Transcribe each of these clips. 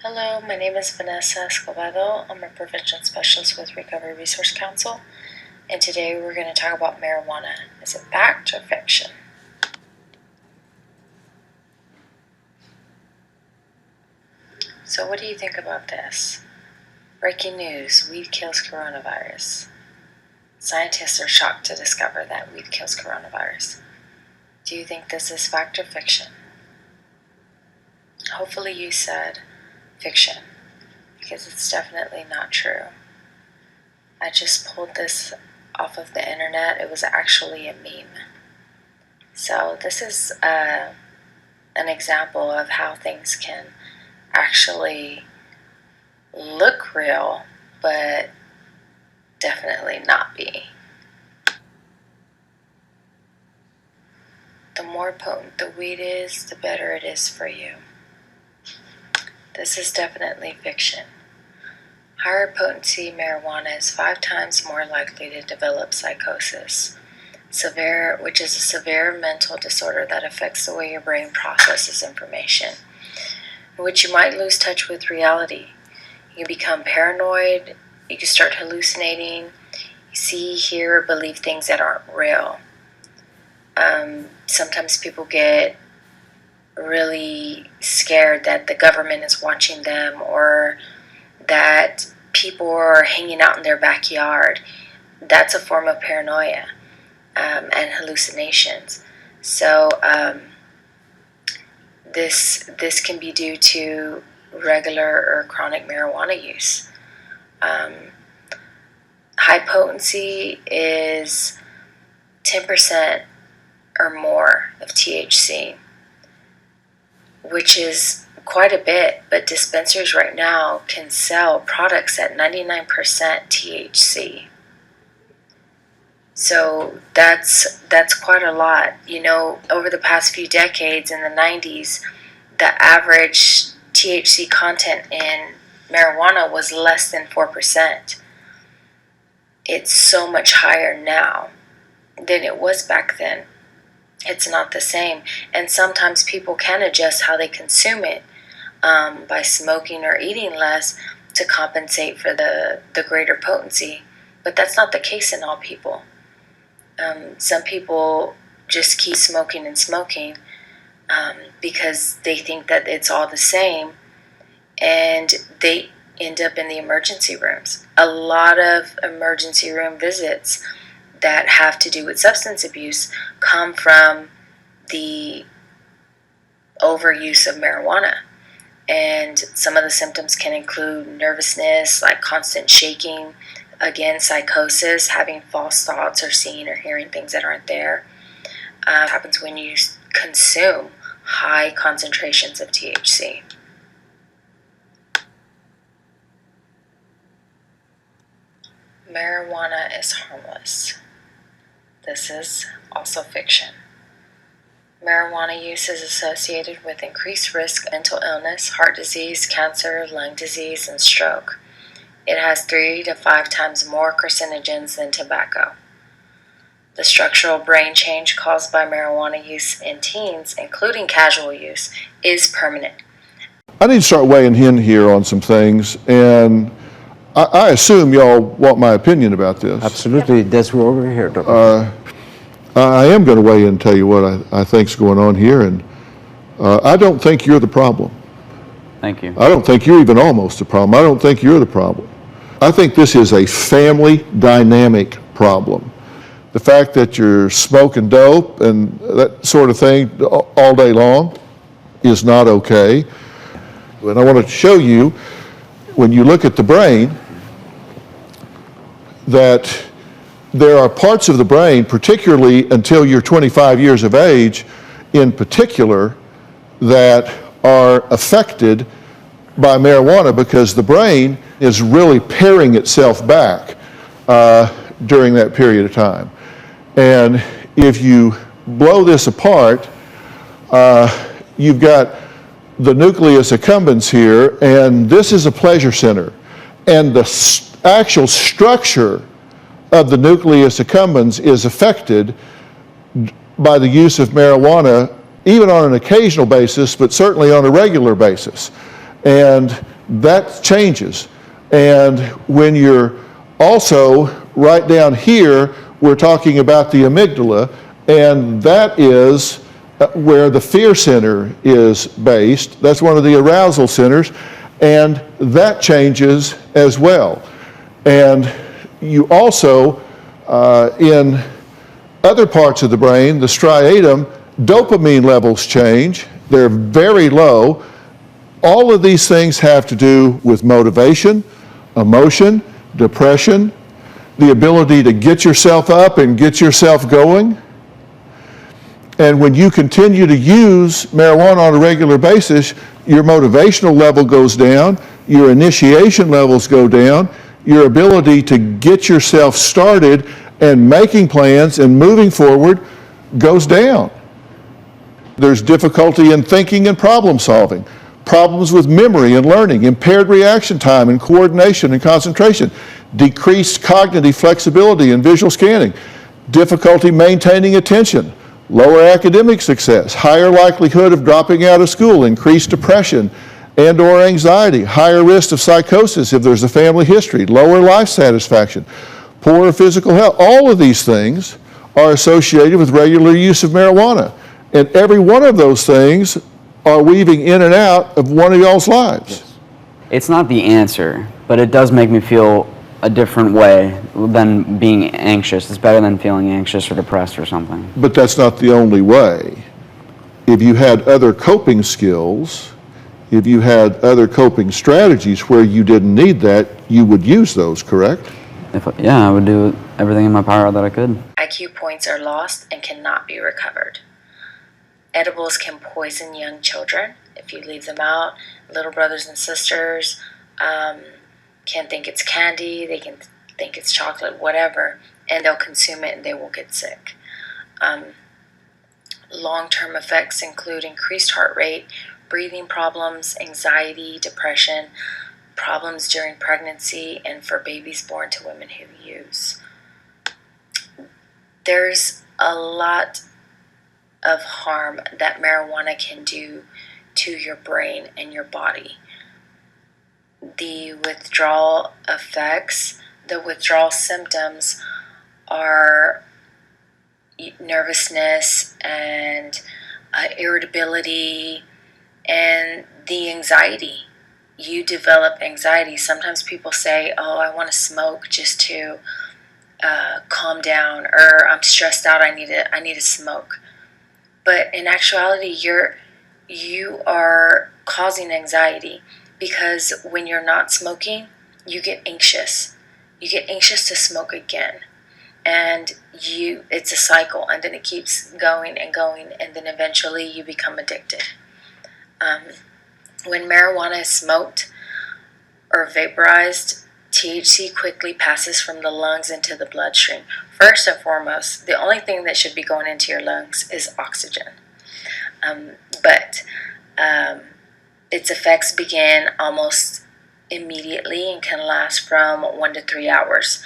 Hello, my name is Vanessa Escobedo. I'm a prevention specialist with Recovery Resource Council, and today we're going to talk about marijuana. Is it fact or fiction? So what do you think about this? Breaking news, weed kills coronavirus. Scientists are shocked to discover that weed kills coronavirus. Do you think this is fact or fiction? Hopefully you said fiction, because it's definitely not true. I just pulled this off of the internet. It was actually a meme. So this is an example of how things can actually look real, but definitely not be. The more potent the weed is, the better it is for you. This is definitely fiction. Higher potency marijuana is 5 times more likely to develop psychosis, which is a severe mental disorder that affects the way your brain processes information, in which you might lose touch with reality. You become paranoid, you can start hallucinating, you see, hear, or believe things that aren't real. Sometimes people get really scared that the government is watching them or that people are hanging out in their backyard. That's a form of paranoia and hallucinations. So this can be due to regular or chronic marijuana use. High potency is 10% or more of THC, which is quite a bit, but dispensaries right now can sell products at 99% THC. So that's quite a lot. You know, over the past few decades, in the 90s, the average THC content in marijuana was less than 4%. It's so much higher now than it was back then. It's not the same, and sometimes people can adjust how they consume it by smoking or eating less to compensate for the greater potency, but that's not the case in all people. Some people just keep smoking and smoking because they think that it's all the same, and they end up in the emergency rooms. A lot of emergency room visits that have to do with substance abuse come from the overuse of marijuana. And some of the symptoms can include nervousness, like constant shaking, again, psychosis, having false thoughts or seeing or hearing things that aren't there. It happens when you consume high concentrations of THC. Marijuana is harmless. This is also fiction. Marijuana use is associated with increased risk of mental illness, heart disease, cancer, lung disease, and stroke. It has 3 to 5 times more carcinogens than tobacco. The structural brain change caused by marijuana use in teens, including casual use, is permanent. I need to start weighing in here on some things, and I assume y'all want my opinion about this. Absolutely, that's what we're here to talk. I am going to weigh in and tell you what I think's going on here, and I don't think you're the problem. Thank you. I don't think you're even almost the problem. I don't think you're the problem. I think this is a family dynamic problem. The fact that you're smoking dope and that sort of thing all day long is not okay. And I want to show you, when you look at the brain, that there are parts of the brain, particularly until you're 25 years of age, in particular, that are affected by marijuana because the brain is really paring itself back during that period of time. And if you blow this apart, you've got the nucleus accumbens here, and this is a pleasure center. And the actual structure of the nucleus accumbens is affected by the use of marijuana, even on an occasional basis, but certainly on a regular basis. And that changes. And when you're also right down here, we're talking about the amygdala, and that is where the fear center is based. That's one of the arousal centers, and that changes as well. And you also, in other parts of the brain, the striatum, dopamine levels change. They're very low. All of these things have to do with motivation, emotion, depression, the ability to get yourself up and get yourself going. And when you continue to use marijuana on a regular basis, your motivational level goes down, your initiation levels go down, your ability to get yourself started and making plans and moving forward goes down. There's difficulty in thinking and problem solving, problems with memory and learning, impaired reaction time and coordination and concentration, decreased cognitive flexibility and visual scanning, difficulty maintaining attention, lower academic success, higher likelihood of dropping out of school, increased depression and or anxiety, higher risk of psychosis if there's a family history, lower life satisfaction, poorer physical health. All of these things are associated with regular use of marijuana. And every one of those things are weaving in and out of one of y'all's lives. It's not the answer, but it does make me feel a different way than being anxious. It's better than feeling anxious or depressed or something. But that's not the only way. If you had other coping skills, if you had other coping strategies where you didn't need that, you would use those, correct? Yeah, I would do everything in my power that I could. IQ points are lost and cannot be recovered. Edibles can poison young children if you leave them out. Little brothers and sisters can think it's candy, they can think it's chocolate, whatever, and they'll consume it and they will get sick. Long-term effects include increased heart rate, breathing problems, anxiety, depression, problems during pregnancy, and for babies born to women who use. There's a lot of harm that marijuana can do to your brain and your body. The withdrawal effects, the withdrawal symptoms are nervousness and irritability and the anxiety. You develop anxiety. Sometimes people say, oh, I want to smoke just to calm down, or I'm stressed out, I need to smoke. But in actuality, you are causing anxiety, because when you're not smoking, you get anxious. You get anxious to smoke again. And it's a cycle, and then it keeps going and going, and then eventually you become addicted. When marijuana is smoked or vaporized, THC quickly passes from the lungs into the bloodstream. First and foremost, the only thing that should be going into your lungs is oxygen. But its effects begin almost immediately and can last from 1 to 3 hours.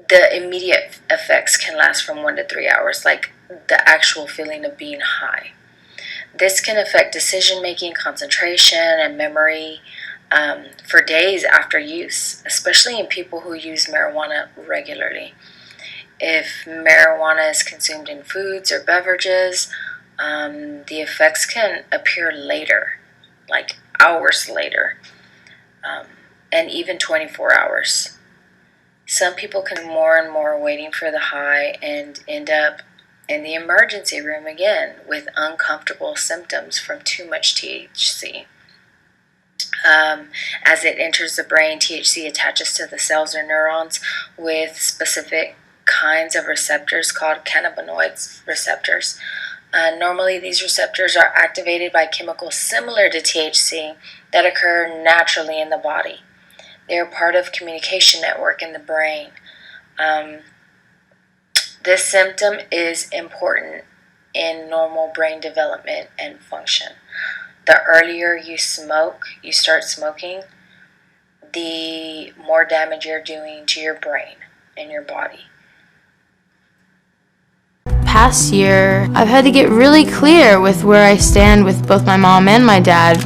The immediate effects can last from 1 to 3 hours, like the actual feeling of being high. This can affect decision-making, concentration, and memory for days after use, especially in people who use marijuana regularly. If marijuana is consumed in foods or beverages, the effects can appear later, like hours later, and even 24 hours. Some people can more and more waiting for the high and end up in the emergency room again with uncomfortable symptoms from too much THC. As it enters the brain, THC attaches to the cells or neurons with specific kinds of receptors called cannabinoid receptors. Normally, these receptors are activated by chemicals similar to THC that occur naturally in the body. They are part of communication network in the brain. This symptom is important in normal brain development and function. The earlier you start smoking, the more damage you're doing to your brain and your body. Past year, I've had to get really clear with where I stand with both my mom and my dad.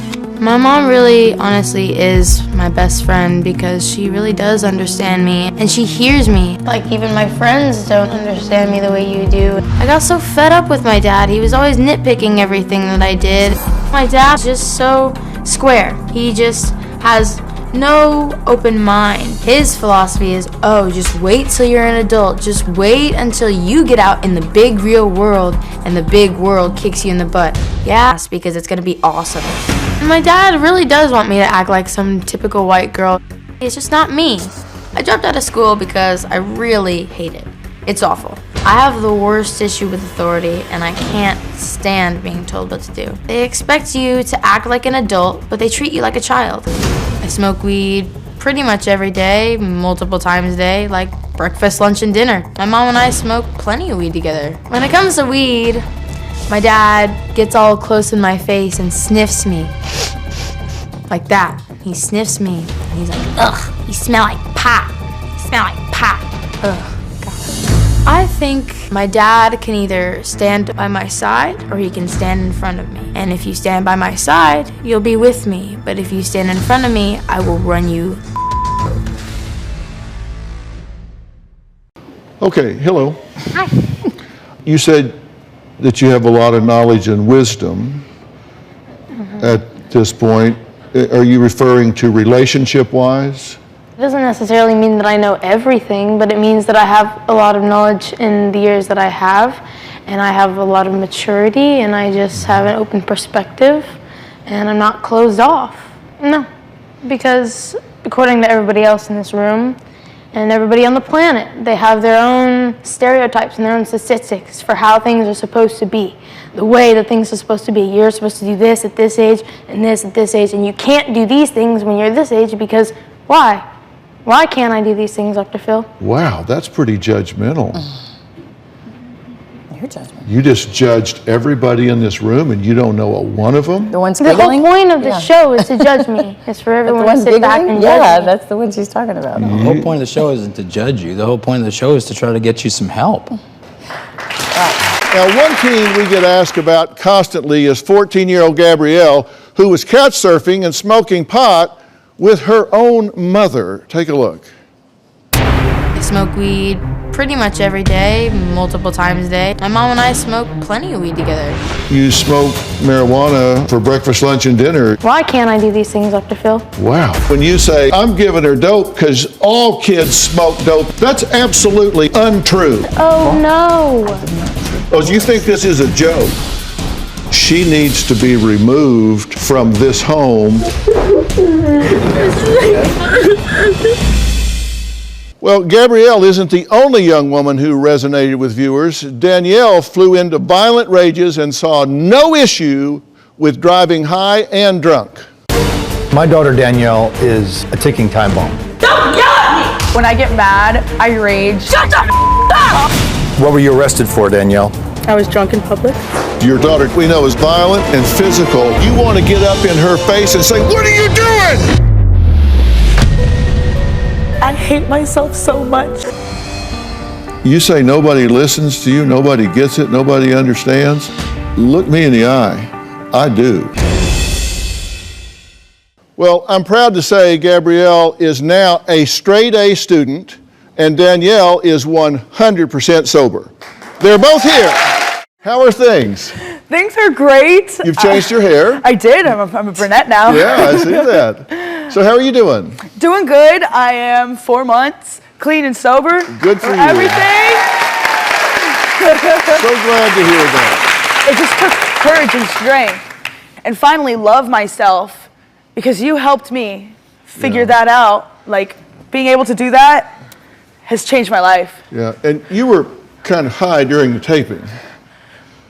My mom really, honestly, is my best friend because she really does understand me and she hears me. Like, even my friends don't understand me the way you do. I got so fed up with my dad. He was always nitpicking everything that I did. My dad's just so square. He just has no open mind. His philosophy is, oh, just wait till you're an adult. Just wait until you get out in the big real world and the big world kicks you in the butt. Yeah, because it's gonna be awesome. And my dad really does want me to act like some typical white girl. It's just not me. I dropped out of school because I really hate it. It's awful. I have the worst issue with authority, and I can't stand being told what to do. They expect you to act like an adult, but they treat you like a child. I smoke weed pretty much every day, multiple times a day, like breakfast, lunch, and dinner. My mom and I smoke plenty of weed together. When it comes to weed, my dad gets all close in my face and sniffs me. Like that. He sniffs me, and he's like, ugh, you smell like pot. You smell like pot. Ugh. I think my dad can either stand by my side or he can stand in front of me. And if you stand by my side, you'll be with me. But if you stand in front of me, I will run you. Okay, hello. Hi. You said that you have a lot of knowledge and wisdom at this point. Are you referring to relationship-wise? It doesn't necessarily mean that I know everything, but it means that I have a lot of knowledge in the years that I have, and I have a lot of maturity, and I just have an open perspective, and I'm not closed off. No, because according to everybody else in this room, and everybody on the planet, they have their own stereotypes and their own statistics for how things are supposed to be, the way that things are supposed to be. You're supposed to do this at this age, and this at this age, and you can't do these things when you're this age because why? Why can't I do these things, Dr. Phil? Wow, that's pretty judgmental. Your judgment. You just judged everybody in this room and you don't know a one of them? The ones The giggling? whole point of the show is to judge me. It's for everyone to ones sit back giggling? and Yeah, judge me. that's the one she's talking about. The whole point of the show isn't to judge you. The whole point of the show is to try to get you some help. Now, one teen we get asked about constantly is 14-year-old Gabrielle, who was couch surfing and smoking pot with her own mother. Take a look. I smoke weed pretty much every day, multiple times a day. My mom and I smoke plenty of weed together. You smoke marijuana for breakfast, lunch, and dinner. Why can't I do these things, Dr. Phil? Wow. When you say, I'm giving her dope because all kids smoke dope, that's absolutely untrue. Oh, no. Oh, you think this is a joke? She needs to be removed from this home. Well, Gabrielle isn't the only young woman who resonated with viewers. Danielle flew into violent rages and saw no issue with driving high and drunk. My daughter Danielle is a ticking time bomb. Don't yell at me! When I get mad, I rage. Shut the up! What were you arrested for, Danielle? I was drunk in public. Your daughter, we know, is violent and physical. You want to get up in her face and say, what are you doing? I hate myself so much. You say nobody listens to you, nobody gets it, nobody understands. Look me in the eye. I do. Well, I'm proud to say Gabrielle is now a straight A student and Danielle is 100% sober. They're both here. How are things? Things are great. You've changed your hair. I did. I'm a brunette now. Yeah, I see that. So how are you doing? Doing good. I am 4 months clean and sober. Good for you. Everything. So glad to hear that. It just took courage and strength. And finally love myself because you helped me figure that out. Like being able to do that has changed my life. Yeah, and you were kind of high during the taping.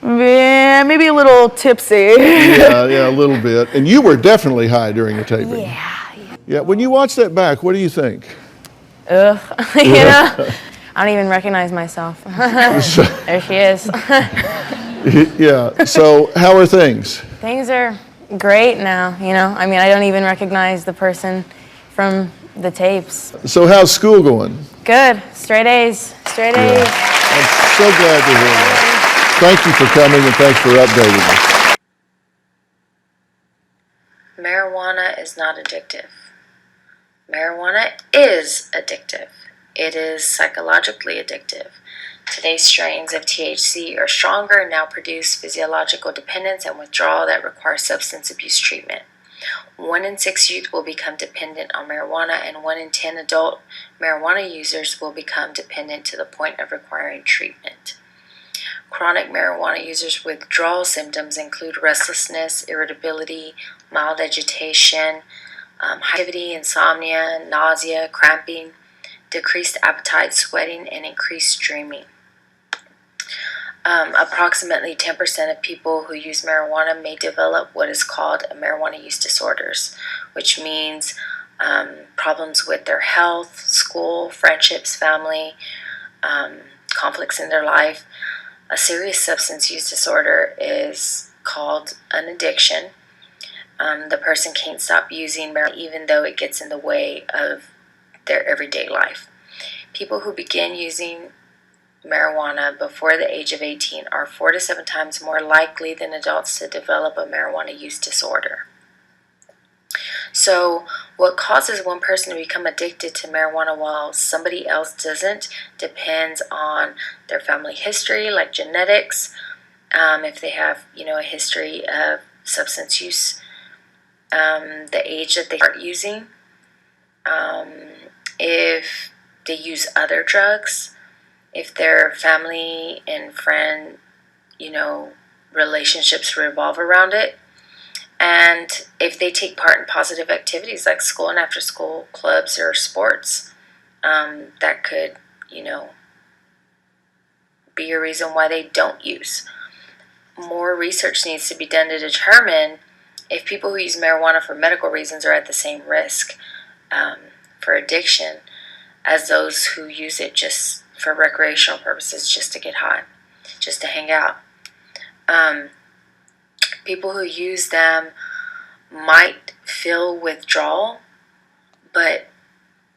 Yeah, maybe a little tipsy. Yeah, a little bit. And you were definitely high during the taping. Yeah, when you watch that back, what do you think? Ugh. You know? I don't even recognize myself. There she is. Yeah, so how are things? Things are great now, you know? I mean, I don't even recognize the person from the tapes. So how's school going? Good. Straight A's. Straight A's. I'm so glad to hear that. Thank you for coming and thanks for updating us. Marijuana is not addictive. Marijuana is addictive. It is psychologically addictive. Today's strains of THC are stronger and now produce physiological dependence and withdrawal that require substance abuse treatment. 1 in 6 youth will become dependent on marijuana, and 1 in 10 adult marijuana users will become dependent to the point of requiring treatment. Chronic marijuana users' withdrawal symptoms include restlessness, irritability, mild agitation, activity, insomnia, nausea, cramping, decreased appetite, sweating, and increased dreaming. Approximately 10% of people who use marijuana may develop what is called a marijuana use disorders, which means problems with their health, school, friendships, family, conflicts in their life. A serious substance use disorder is called an addiction. The person can't stop using marijuana even though it gets in the way of their everyday life. People who begin using marijuana before the age of 18 are 4 to 7 times more likely than adults to develop a marijuana use disorder. So, what causes one person to become addicted to marijuana while somebody else doesn't depends on their family history, like genetics, if they have, a history of substance use, the age that they start using, if they use other drugs, if their family and friend, relationships revolve around it, and if they take part in positive activities like school and after school clubs or sports, that could, be a reason why they don't use. More research needs to be done to determine if people who use marijuana for medical reasons are at the same risk for addiction as those who use it just for recreational purposes, just to get high, just to hang out. People who use them might feel withdrawal, but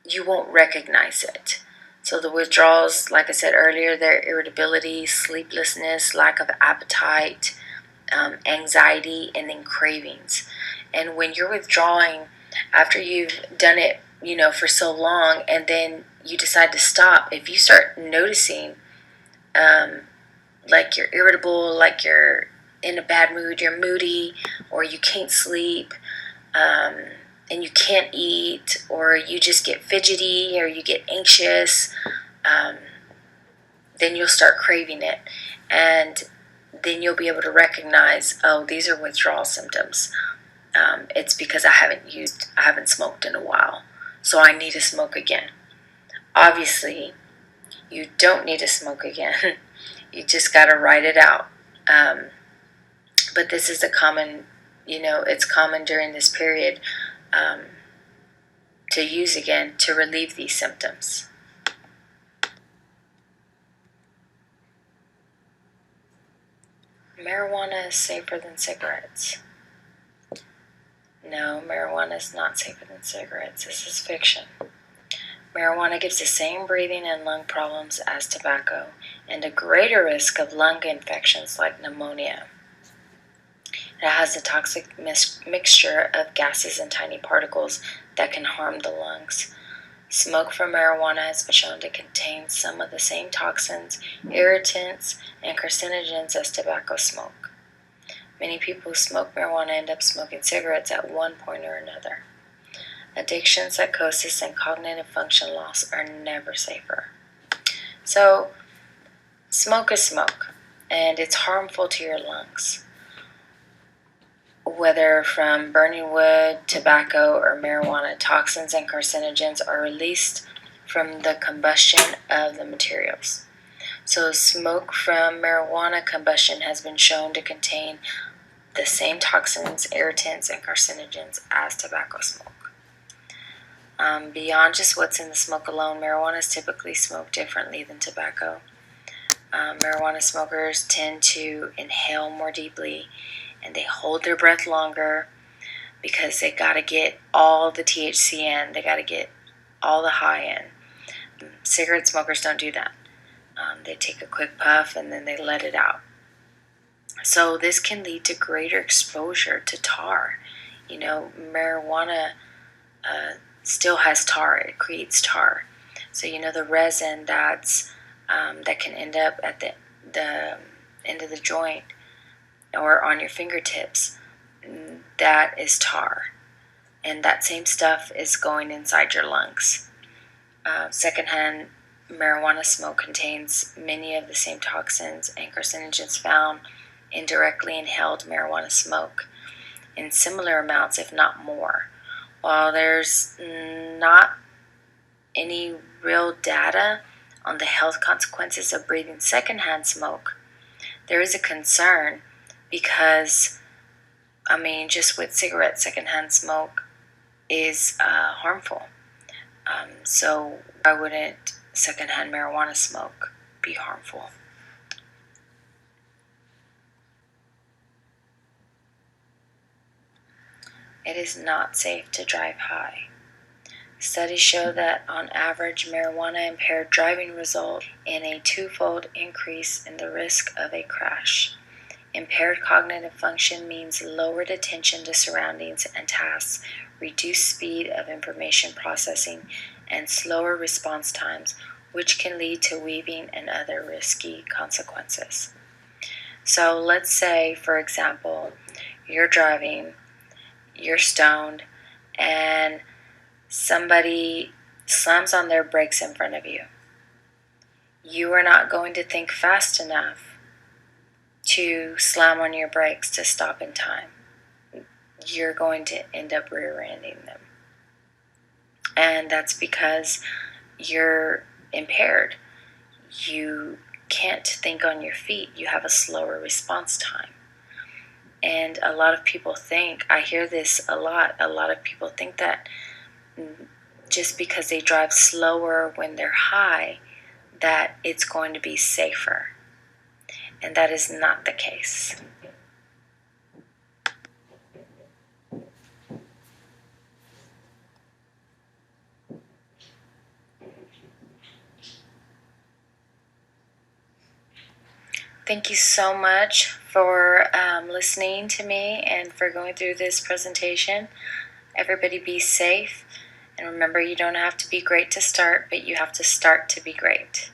you won't recognize it. So the withdrawals, like I said earlier, they're irritability, sleeplessness, lack of appetite, anxiety, and then cravings. And when you're withdrawing after you've done it, for so long, and then you decide to stop, if you start noticing like you're irritable, like you're in a bad mood, you're moody, or you can't sleep, and you can't eat, or you just get fidgety, or you get anxious, then you'll start craving it. And then you'll be able to recognize, oh, these are withdrawal symptoms. It's because I haven't smoked in a while, so I need to smoke again. Obviously, you don't need to smoke again. You just got to write it out. But this is a common, it's common during this period to use again to relieve these symptoms. Marijuana is safer than cigarettes. No, marijuana is not safer than cigarettes. This is fiction. Marijuana gives the same breathing and lung problems as tobacco and a greater risk of lung infections like pneumonia. It has a toxic mixture of gases and tiny particles that can harm the lungs. Smoke from marijuana has been shown to contain some of the same toxins, irritants, and carcinogens as tobacco smoke. Many people who smoke marijuana end up smoking cigarettes at one point or another. Addiction, psychosis, and cognitive function loss are never safer. So, smoke is smoke, and it's harmful to your lungs. Whether from burning wood, tobacco, or marijuana, toxins and carcinogens are released from the combustion of the materials. So smoke from marijuana combustion has been shown to contain the same toxins, irritants, and carcinogens as tobacco smoke. Beyond just what's in the smoke alone, marijuana is typically smoked differently than tobacco. Marijuana smokers tend to inhale more deeply, and they hold their breath longer because they got to get all the THC in. They got to get all the high in. Cigarette smokers don't do that. They take a quick puff and then they let it out. So this can lead to greater exposure to tar, You know, marijuana still has tar. It creates tar. So, you know, the resin that can end up at the end of the joint or on your fingertips, that is tar. And that same stuff is going inside your lungs. Secondhand marijuana smoke contains many of the same toxins and carcinogens found in directly inhaled marijuana smoke in similar amounts, if not more. While there's not any real data on the health consequences of breathing secondhand smoke, there is a concern because, I mean, just with cigarette secondhand smoke is harmful. So why wouldn't secondhand marijuana smoke be harmful? It is not safe to drive high. Studies show that on average, marijuana impaired driving result in a twofold increase in the risk of a crash. Impaired cognitive function means lowered attention to surroundings and tasks, reduced speed of information processing, and slower response times, which can lead to weaving and other risky consequences. So let's say, for example, you're driving, you're stoned, and somebody slams on their brakes in front of you. You are not going to think fast enough to slam on your brakes to stop in time. You're going to end up rear-ending them. And that's because you're impaired. You can't think on your feet. You have a slower response time. And a lot of people think, I hear this a lot of people think that just because they drive slower when they're high, that it's going to be safer. And that is not the case. Thank you so much for listening to me and for going through this presentation. Everybody be safe. And remember, you don't have to be great to start, but you have to start to be great.